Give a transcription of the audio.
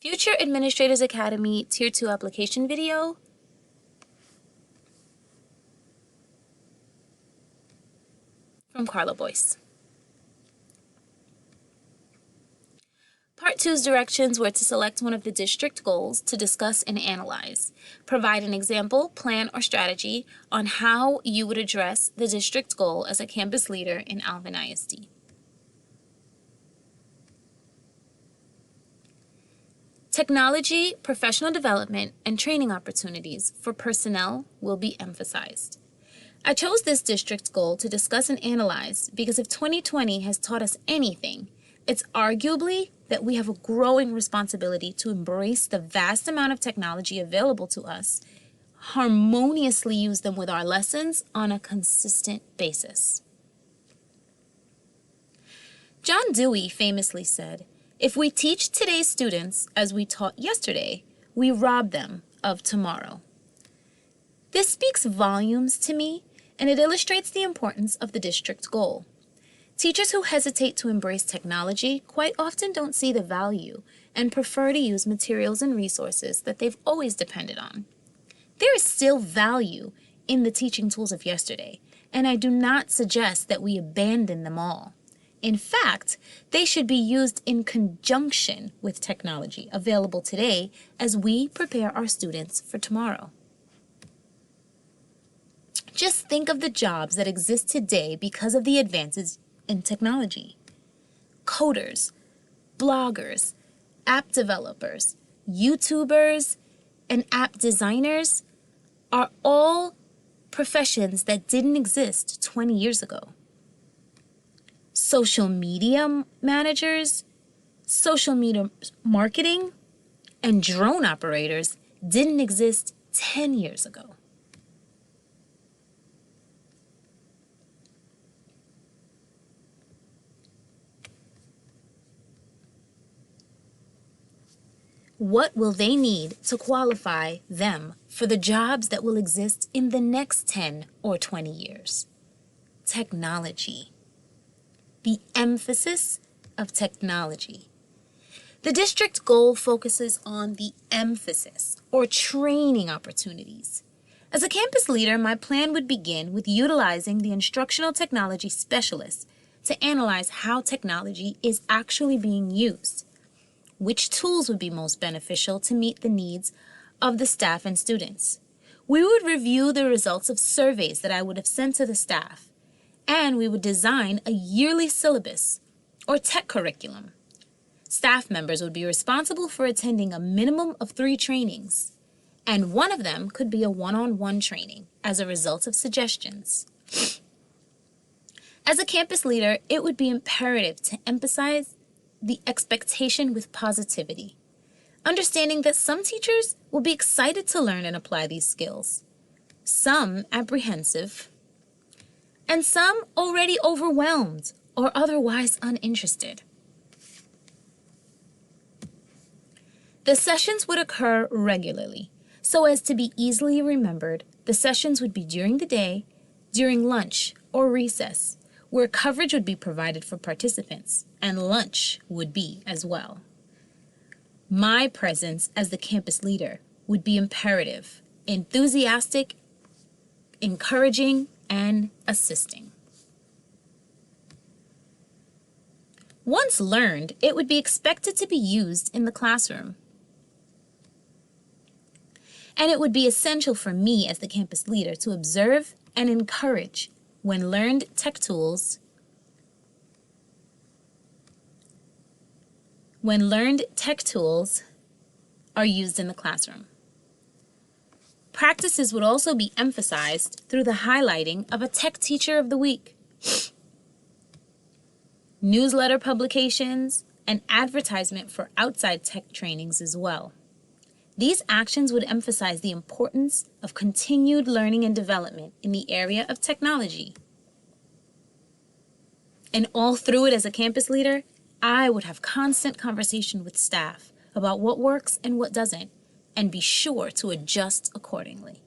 Future Administrators Academy Tier 2 application video. From Carla Boyce. Part 2's directions were to select one of the district goals to discuss and analyze. Provide an example, plan, or strategy on how you would address the district goal as a campus leader in Alvin ISD. Technology, professional development, and training opportunities for personnel will be emphasized. I chose this district goal to discuss and analyze because if 2020 has taught us anything, it's arguably that we have a growing responsibility to embrace the vast amount of technology available to us, harmoniously use them with our lessons on a consistent basis. John Dewey famously said, "If we teach today's students as we taught yesterday, we rob them of tomorrow." This speaks volumes to me, and it illustrates the importance of the district goal. Teachers who hesitate to embrace technology quite often don't see the value and prefer to use materials and resources that they've always depended on. There is still value in the teaching tools of yesterday, and I do not suggest that we abandon them all. In fact, they should be used in conjunction with technology available today as we prepare our students for tomorrow. Just think of the jobs that exist today because of the advances in technology. Coders, bloggers, app developers, YouTubers, and app designers are all professions that didn't exist 20 years ago. Social media managers, social media marketing, and drone operators didn't exist 10 years ago. What will they need to qualify them for the jobs that will exist in the next 10 or 20 years? Technology. The emphasis of technology. The district goal focuses on the emphasis or training opportunities. As a campus leader, my plan would begin with utilizing the instructional technology specialists to analyze how technology is actually being used. Which tools would be most beneficial to meet the needs of the staff and students? We would review the results of surveys that I would have sent to the staff, and we would design a yearly syllabus or tech curriculum. Staff members would be responsible for attending a minimum of 3 trainings, and one of them could be a one-on-one training as a result of suggestions. As a campus leader, it would be imperative to emphasize the expectation with positivity, understanding that some teachers will be excited to learn and apply these skills, some apprehensive, and some already overwhelmed or otherwise uninterested. The sessions would occur regularly, so as to be easily remembered. The sessions would be during the day, during lunch or recess, where coverage would be provided for participants, and lunch would be as well. My presence as the campus leader would be imperative, enthusiastic, encouraging, and assisting. Once learned, it would be expected to be used in the classroom. And it would be essential for me as the campus leader to observe and encourage when learned tech tools are used in the classroom. Practices would also be emphasized through the highlighting of a Tech Teacher of the Week, newsletter publications, and advertisement for outside tech trainings as well. These actions would emphasize the importance of continued learning and development in the area of technology. And all through it as a campus leader, I would have constant conversation with staff about what works and what doesn't, and be sure to adjust accordingly.